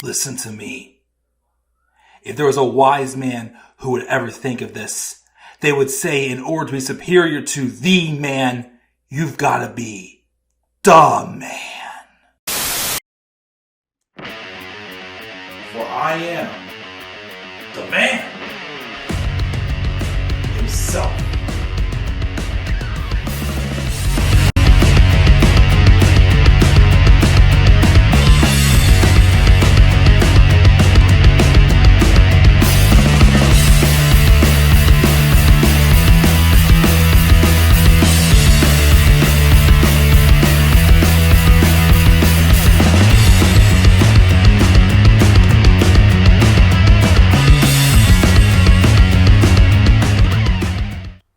Listen to me. If there was a wise man who would ever think of this, they would say in order to be superior to the man, you've got to be the man. For I am the man himself.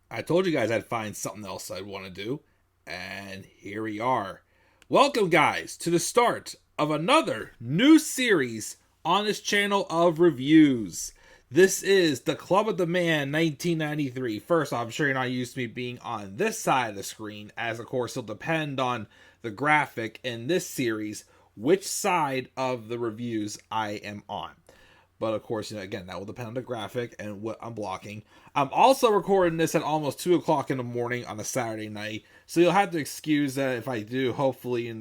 I told you guys I'd find something else I'd want to do, and here we are. Welcome, guys, to the start of another new series on this channel of reviews. This is the Club of the Man 1993. First off, I'm sure you're not used to me being on this side of the screen, as of course it'll depend on the graphic in this series, which side of the reviews I am on. But of course, again, that will depend on the graphic and what I'm blocking. I'm also recording this at almost 2 o'clock in the morning on a Saturday night. So you'll have to excuse that if I do, hopefully,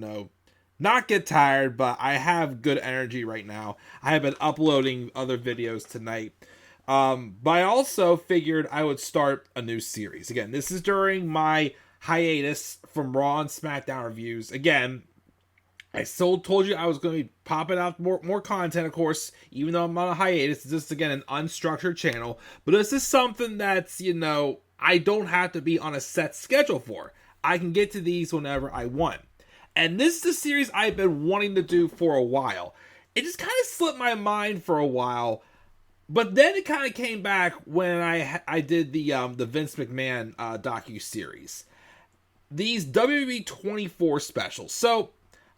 not get tired. But I have good energy right now. I have been uploading other videos tonight. But I also figured I would start a new series. Again, this is during my hiatus from Raw and SmackDown reviews. Again, I still told you I was going to be popping out more content, of course, even though I'm on a hiatus. This is, again, an unstructured channel. But this is something that's, I don't have to be on a set schedule for. I can get to these whenever I want. And this is a series I've been wanting to do for a while. It just kind of slipped my mind for a while. But then it kind of came back when I did the Vince McMahon docu-series. These WWE 24 specials. So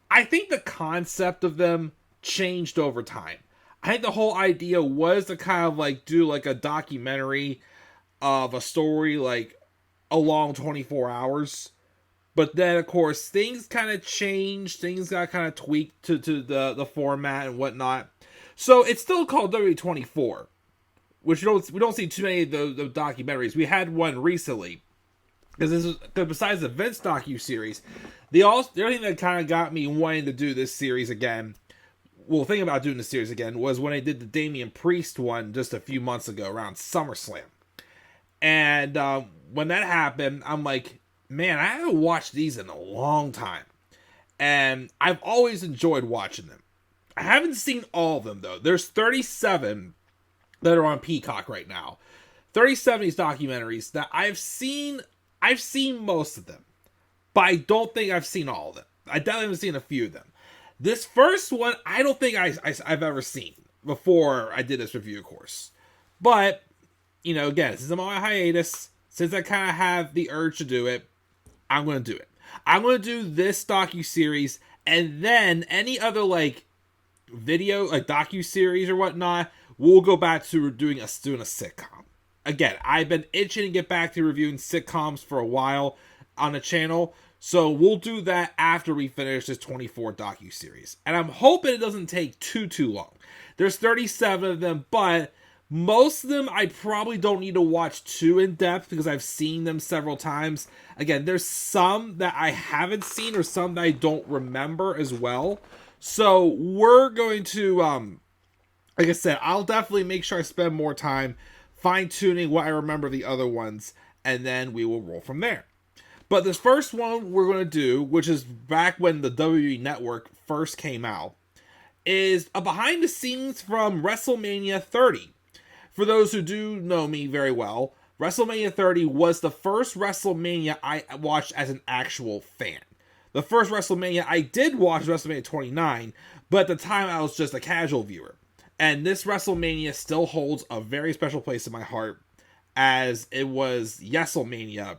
I think the concept of them changed over time. I think the whole idea was to kind of do a documentary of a story along 24 hours. But then, of course, things kind of changed. Things got kind of tweaked to the format and whatnot. So it's still called WWE 24, which we don't see too many of the documentaries. We had one recently. Because besides the Vince docu-series, the other thing that kind of got me wanting to do this series again, thinking about doing the series again, was when I did the Damian Priest one just a few months ago around SummerSlam. And when that happened, I'm like, man, I haven't watched these in a long time. And I've always enjoyed watching them. I haven't seen all of them, though. There's 37 that are on Peacock right now. 37 of these documentaries that I've seen most of them, but I don't think I've seen all of them. I definitely haven't seen a few of them. This first one, I don't think I've ever seen before I did this review, of course. But, again, since I'm on a hiatus, since I kind of have the urge to do it, I'm going to do it. I'm going to do this docu-series, and then any other, video, docu-series or whatnot, we'll go back to doing a sitcom. Again, I've been itching to get back to reviewing sitcoms for a while on the channel, so we'll do that after we finish this 24 docu-series. And I'm hoping it doesn't take too long. There's 37 of them, but most of them I probably don't need to watch too in-depth because I've seen them several times. Again, there's some that I haven't seen or some that I don't remember as well. So we're going to, like I said, I'll definitely make sure I spend more time fine-tuning what I remember of the other ones, and then we will roll from there. But this first one we're going to do, which is back when the WWE Network first came out, is a behind-the-scenes from WrestleMania 30. For those who do know me very well, WrestleMania 30 was the first WrestleMania I watched as an actual fan. The first WrestleMania I did watch was WrestleMania 29, but at the time I was just a casual viewer. And this WrestleMania still holds a very special place in my heart, as it was Yestlemania,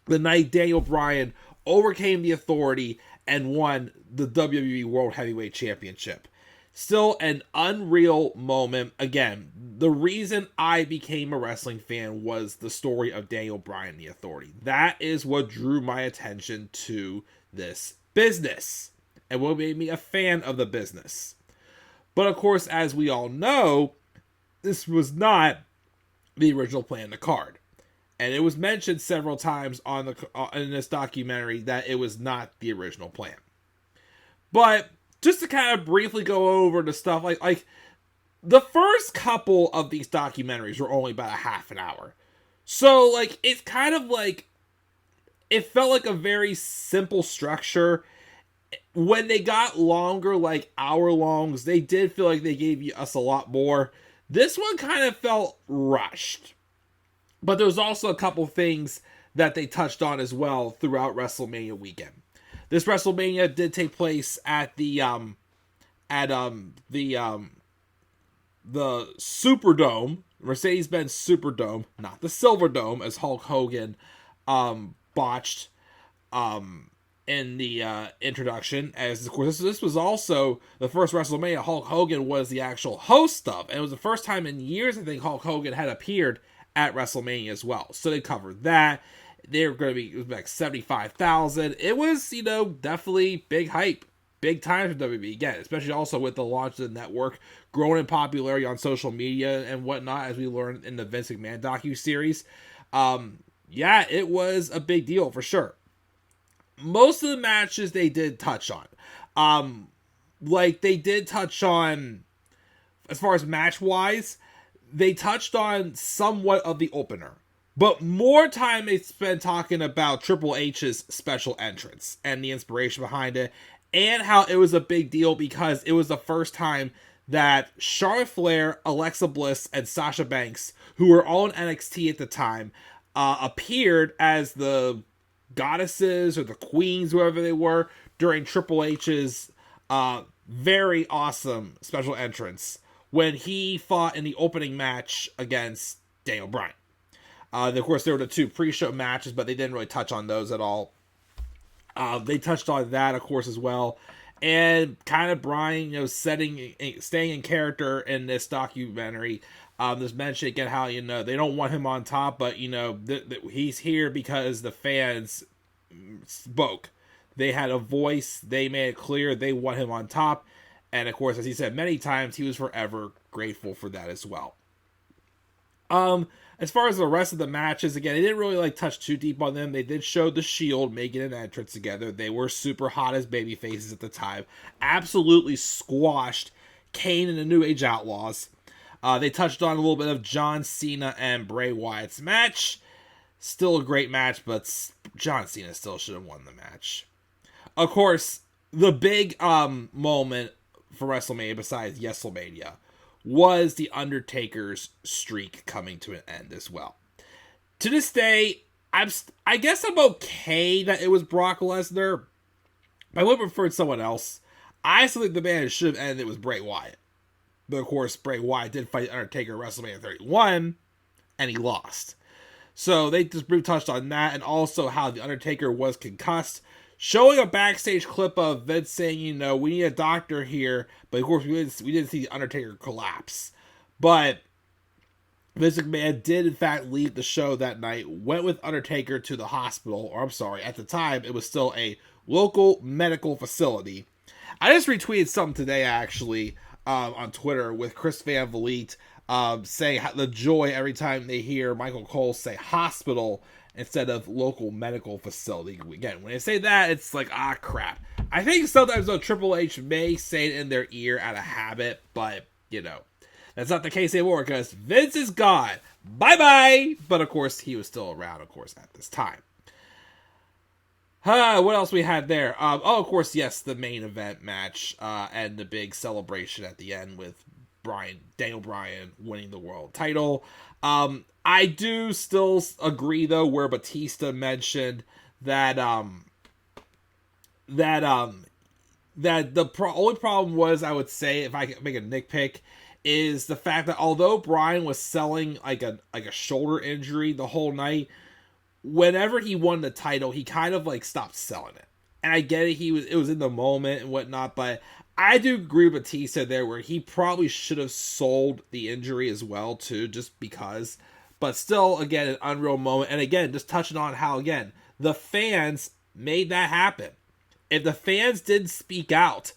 the night Daniel Bryan overcame the Authority and won the WWE World Heavyweight Championship. Still an unreal moment. Again, the reason I became a wrestling fan was the story of Daniel Bryan and the Authority. That is what drew my attention to this business and what made me a fan of the business. But of course, as we all know, this was not the original plan of the card. And it was mentioned several times in this documentary that it was not the original plan. But just to kind of briefly go over the stuff, like the first couple of these documentaries were only about a half an hour. So, like, it's kind of like, it felt like a very simple structure. When they got longer, like hour-longs, they did feel like they gave us a lot more. This one kind of felt rushed. But there was also a couple things that they touched on as well throughout WrestleMania weekend. This WrestleMania did take place at the Superdome, Mercedes-Benz Superdome, not the Silverdome, as Hulk Hogan botched in the introduction. As of course, this was also the first WrestleMania Hulk Hogan was the actual host of, and it was the first time in years I think Hulk Hogan had appeared at WrestleMania as well. So they covered that. They were going to be like 75,000. It was, definitely big hype. Big time for WWE, again, especially also with the launch of the network, growing in popularity on social media and whatnot, as we learned in the Vince McMahon docuseries. Yeah, it was a big deal for sure. Most of the matches they did touch on. They did touch on, as far as match-wise, they touched on somewhat of the opener. But more time they spent talking about Triple H's special entrance and the inspiration behind it, and how it was a big deal because it was the first time that Charlotte Flair, Alexa Bliss, and Sasha Banks, who were all in NXT at the time, appeared as the goddesses or the queens, whoever they were, during Triple H's very awesome special entrance when he fought in the opening match against Daniel Bryan. Of course, there were the two pre-show matches, but they didn't really touch on those at all. They touched on that, of course, as well. And kind of Bryan, staying in character in this documentary. There's mention again how, they don't want him on top, but, he's here because the fans spoke. They had a voice. They made it clear they want him on top. And, of course, as he said many times, he was forever grateful for that as well. As far as the rest of the matches, again, they didn't really touch too deep on them. They did show the Shield making an entrance together. They were super hot as baby faces at the time. Absolutely squashed Kane and the New Age Outlaws. They touched on a little bit of John Cena and Bray Wyatt's match. Still a great match, but John Cena still should have won the match. Of course, the big moment for WrestleMania, besides Yestlemania, was the Undertaker's streak coming to an end as well. To this day, I guess I'm okay that it was Brock Lesnar, but I would have preferred someone else. I still think the man should have ended with Bray Wyatt. But of course, Bray Wyatt did fight Undertaker at WrestleMania 31, and he lost. So they just briefly touched on that, and also how the Undertaker was concussed, showing a backstage clip of Vince saying, we need a doctor here. But of course, we didn't see the Undertaker collapse. But Vince McMahon did, in fact, leave the show that night, went with Undertaker to the hospital. Or, I'm sorry, at the time, it was still a local medical facility. I just retweeted something today, actually, on Twitter with Chris Van Vliet, saying the joy every time they hear Michael Cole say hospital instead of local medical facility. Again, when they say that, it's like, crap. I think sometimes, though, Triple H may say it in their ear out of habit, but, that's not the case anymore, because Vince is gone. Bye-bye! But, of course, he was still around, of course, at this time. What else we had there? Of course, yes, the main event match, and the big celebration at the end with Daniel Bryan winning the world title. I do still agree, though, where Batista mentioned that the only problem was, I would say, if I could make a nitpick, is the fact that although Bryan was selling like a shoulder injury the whole night, whenever he won the title, he kind of stopped selling it. And I get it, it was in the moment and whatnot, but I do agree with Batista there, where he probably should have sold the injury as well, too, just because. But still, again, an unreal moment. And again, just touching on how, again, the fans made that happen. If the fans didn't speak out,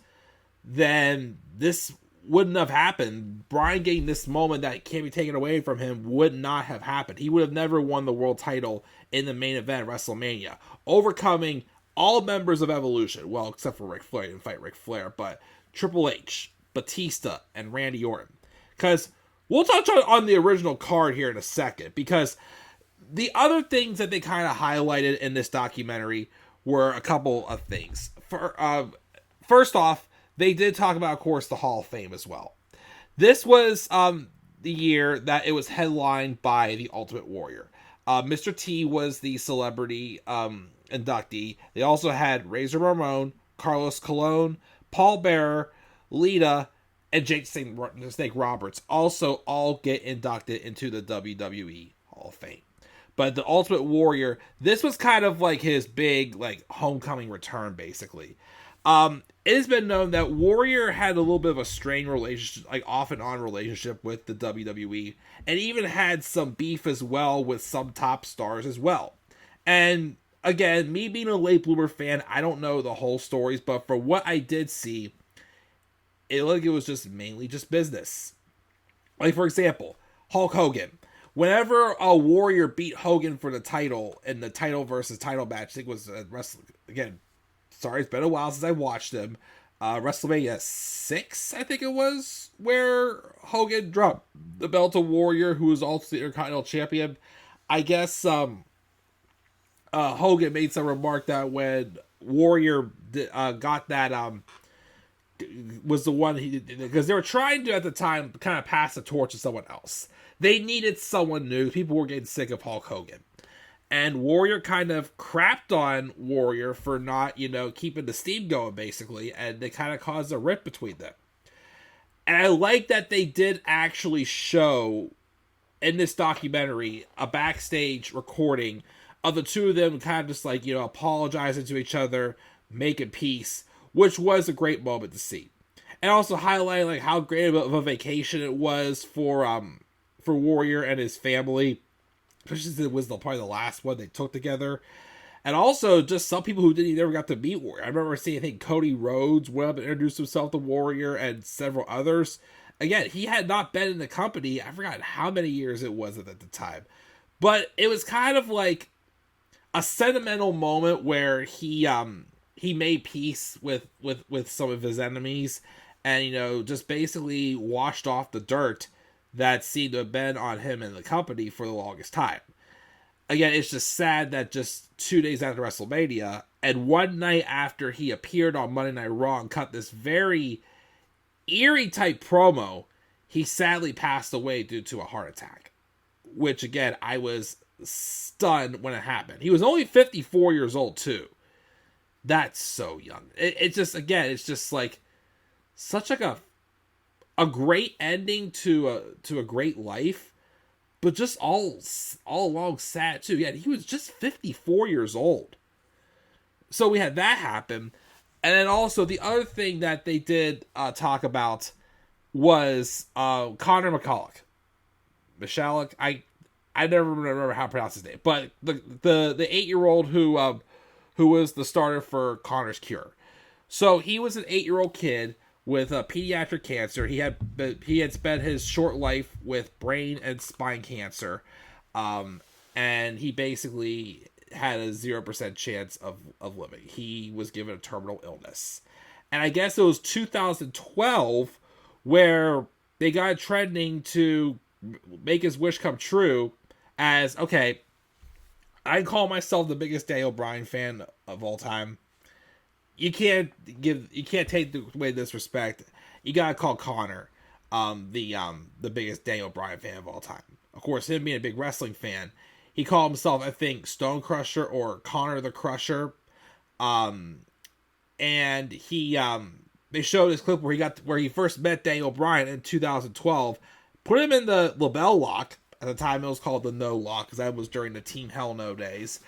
then this wouldn't have happened. Bryan getting this moment that can't be taken away from him would not have happened. He would have never won the world title in the main event of WrestleMania, overcoming all members of Evolution. Well, except for Ric Flair. He didn't fight Ric Flair, but Triple H, Batista, and Randy Orton. Because we'll touch on the original card here in a second, because the other things that they kind of highlighted in this documentary were a couple of things. First off, they did talk about, of course, the Hall of Fame as well. This was the year that it was headlined by the Ultimate Warrior. Mr. T was the celebrity inductee. They also had Razor Ramon, Carlos Colon, Paul Bearer, Lita, and Jake the Snake Roberts also all get inducted into the WWE Hall of Fame. But the Ultimate Warrior, this was kind of like his big like homecoming return, basically. It has been known that Warrior had a little bit of a strained relationship, like off and on relationship with the WWE, and even had some beef as well with some top stars as well. And again, me being a late bloomer fan, I don't know the whole stories, but for what I did see, it looked like it was just mainly just business. Like, for example, Hulk Hogan. Whenever a Warrior beat Hogan for the title in the title versus title match, I think it was wrestling again. Sorry, it's been a while since I watched them. WrestleMania 6, I think it was, where Hogan dropped the belt to Warrior, who was also the Intercontinental Champion. I guess Hogan made some remark that when Warrior got that, was the one he did, because they were trying to, at the time, kind of pass the torch to someone else. They needed someone new. People were getting sick of Hulk Hogan. And Warrior kind of crapped on Warrior for not, keeping the steam going, basically. And they kind of caused a rift between them. And I like that they did actually show, in this documentary, a backstage recording of the two of them kind of just like, apologizing to each other, making peace, which was a great moment to see. And also highlighting like how great of a vacation it was for Warrior and his family. Especially since it was probably the last one they took together. And also just some people who never got to meet Warrior. I remember seeing, I think, Cody Rhodes went up and introduced himself to Warrior and several others. Again, he had not been in the company. I forgot how many years it was at the time. But it was kind of like a sentimental moment where he made peace with some of his enemies. And, just basically washed off the dirt that seemed to have been on him and the company for the longest time. Again, it's just sad that just 2 days after WrestleMania, and one night after he appeared on Monday Night Raw and cut this very eerie type promo, he sadly passed away due to a heart attack. Which, again, I was stunned when it happened. He was only 54 years old, too. That's so young. It's just like such like a great ending to a great life, but just all along sad too. Yeah, he was just 54 years old. So we had that happen, and then also the other thing that they did talk about was Connor Michalek. Michalek, I never remember how to pronounce his name, but the 8-year-old who was the starter for Connor's Cure. So he was an 8-year-old kid with pediatric cancer. He had spent his short life with brain and spine cancer, and he basically had a 0% chance of living. He was given a terminal illness. And I guess it was 2012 where they got trending to make his wish come true as, okay, I call myself the biggest Daniel Bryan fan of all time. You can't take away this respect. You gotta call Connor the biggest Daniel Bryan fan of all time. Of course, him being a big wrestling fan, he called himself, I think, Stone Crusher or Connor the Crusher. And they showed this clip where he first met Daniel Bryan in 2012, put him in the LaBelle Lock. At the time, it was called the No Lock, because that was during the Team Hell No days.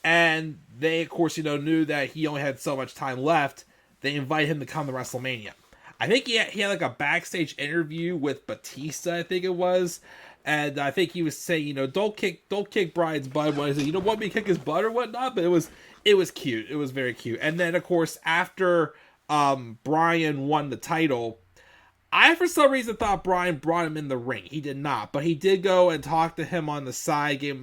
And they, of course, knew that he only had so much time left. They invited him to come to WrestleMania. I think he had like a backstage interview with Batista, I think it was. And I think he was saying, don't kick Bryan's butt. He said, you don't want me to kick his butt or whatnot? But it was cute. It was very cute. And then, of course, after Bryan won the title I, for some reason, thought Bryan brought him in the ring. He did not, but he did go and talk to him on the side, gave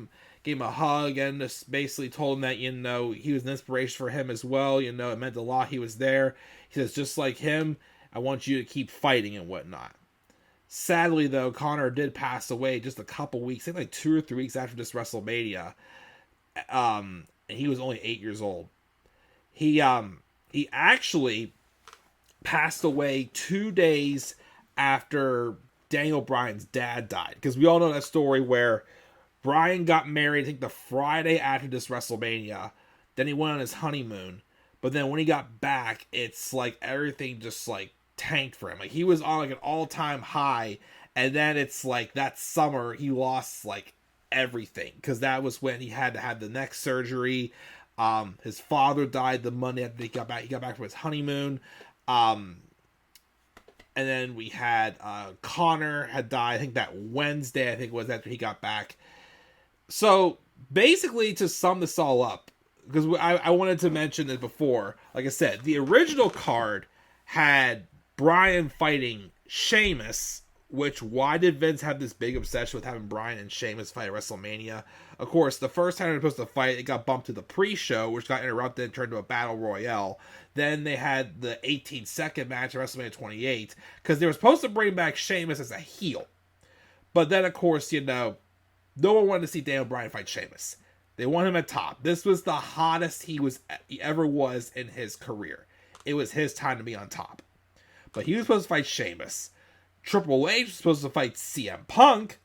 him a hug, and just basically told him that, he was an inspiration for him as well. It meant a lot he was there. He says, just like him, I want you to keep fighting and whatnot. Sadly, though, Connor did pass away just a couple weeks, I think like 2 or 3 weeks after this WrestleMania. And he was only 8 years old. He actually passed away 2 days after Daniel Bryan's dad died. Because we all know that story where Bryan got married, I think, the Friday after this WrestleMania. Then he went on his honeymoon. But then when he got back, it's like everything just like tanked for him. Like he was on like an all-time high. And then it's like that summer he lost like everything. Because that was when he had to have the neck surgery. His father died the Monday after he got back. He got back from his honeymoon. And then we had Connor had died, I think that Wednesday, I think it was after he got back. So basically, to sum this all up, because I wanted to mention this before, like I said, the original card had Bryan fighting Sheamus, which, why did Vince have this big obsession with having Bryan and Sheamus fight at WrestleMania? Of course, the first time they were supposed to fight, it got bumped to the pre-show, which got interrupted and turned to a battle royale. Then they had the 18-second match at WrestleMania 28, because they were supposed to bring back Sheamus as a heel. But then, of course, no one wanted to see Daniel Bryan fight Sheamus. They want him at top. This was the hottest he ever was in his career. It was his time to be on top. But he was supposed to fight Sheamus. Triple H was supposed to fight CM Punk.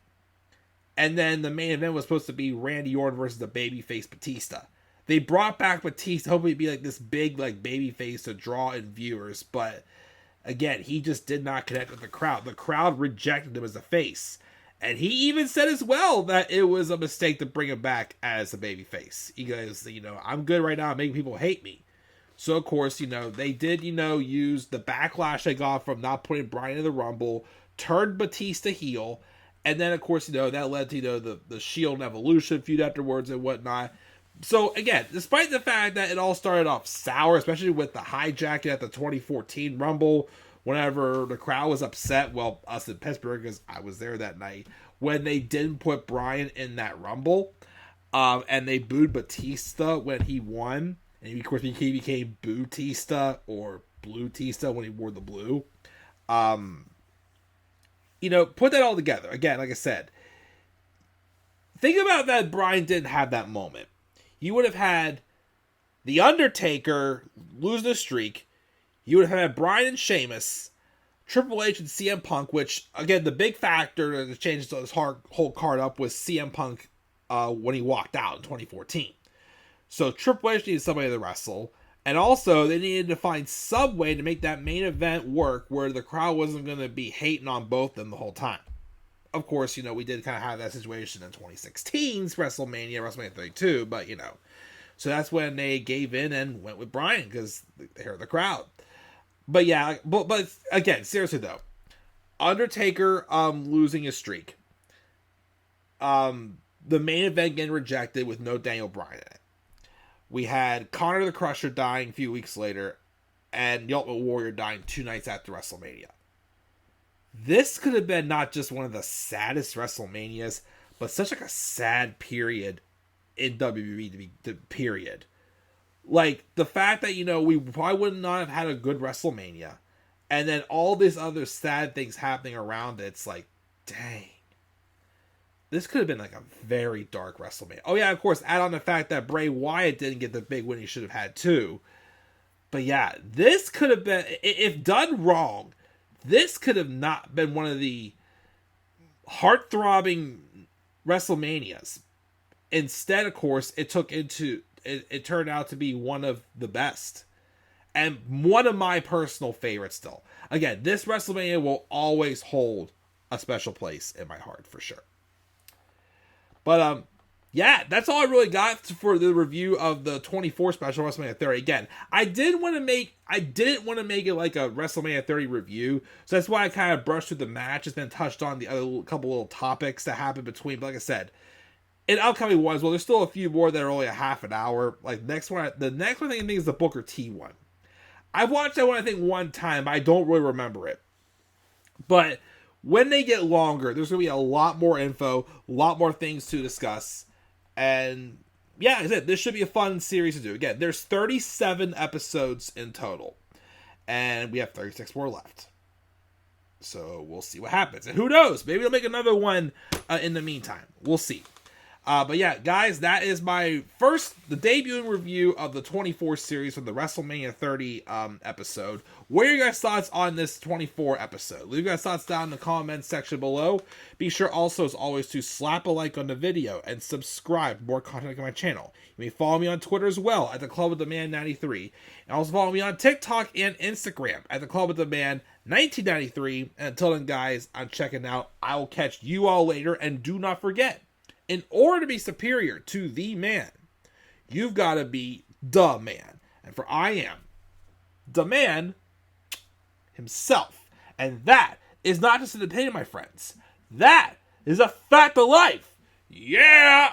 And then the main event was supposed to be Randy Orton versus the babyface Batista. They brought back Batista, hoping he'd be like this big like babyface to draw in viewers. But again, he just did not connect with the crowd. The crowd rejected him as a face. And he even said as well that it was a mistake to bring him back as a babyface. He goes, I'm good right now at making people hate me. So, of course, they did, use the backlash they got from not putting Bryan in the Rumble, turned Batista heel, and then, of course, that led to, the Shield and Evolution feud afterwards and whatnot. So, again, despite the fact that it all started off sour, especially with the hijacking at the 2014 Rumble, whenever the crowd was upset, well, us in Pittsburgh, because I was there that night, when they didn't put Bryan in that Rumble, and they booed Batista when he won. And of course, he became Bootista or Bluetista when he wore the blue. Put that all together. Again, like I said, think about that Bryan didn't have that moment. You would have had The Undertaker lose the streak. You would have had Bryan and Sheamus, Triple H and CM Punk, which, again, the big factor that changed this whole card up was CM Punk when he walked out in 2014. So Triple H needed somebody to wrestle. And also, they needed to find some way to make that main event work where the crowd wasn't going to be hating on both of them the whole time. Of course, we did kind of have that situation in 2016's WrestleMania 32, but, So that's when they gave in and went with Bryan because they heard the crowd. But yeah, but again, seriously though, Undertaker losing his streak. The main event getting rejected with no Daniel Bryan in it. We had Connor the Crusher dying a few weeks later, and the Ultimate Warrior dying 2 nights after WrestleMania. This could have been not just one of the saddest WrestleManias, but such like a sad period in WWE period. Like, the fact that, we probably would not have had a good WrestleMania, and then all these other sad things happening around it, it's like, dang. This could have been like a very dark WrestleMania. Oh yeah, of course, add on the fact that Bray Wyatt didn't get the big win he should have had too. But yeah, this could have been, if done wrong, this could have not been one of the heart-throbbing WrestleManias. Instead, of course, it turned out to be one of the best. And one of my personal favorites still. Again, this WrestleMania will always hold a special place in my heart for sure. But, yeah, that's all I really got for the review of the 24 special WrestleMania 30. Again, I didn't want to make it like a WrestleMania 30 review, so that's why I kind of brushed through the match. It's been touched on the other couple little topics that happened between. But like I said, in upcoming ones, well, there's still a few more that are only a half an hour. Like the next one I think is the Booker T one. I've watched that one I think one time, but I don't really remember it. But when they get longer, there's going to be a lot more info, a lot more things to discuss. And yeah, like I said, this should be a fun series to do. Again, there's 37 episodes in total. And we have 36 more left. So we'll see what happens. And who knows? Maybe they'll make another one in the meantime. We'll see. But yeah, guys, that is the debuting review of the 24 series from the WrestleMania 30 episode. What are your guys' thoughts on this 24 episode? Leave your guys' thoughts down in the comments section below. Be sure also, as always, to slap a like on the video and subscribe for more content on my channel. You may follow me on Twitter as well at the Club of the Man 93. And also follow me on TikTok and Instagram at the Club of the Man 1993. And until then, guys, I'm checking out. I will catch you all later. And do not forget, in order to be superior to the man, you've got to be the man. And for I am the man himself. And that is not just an opinion, my friends. That is a fact of life. Yeah!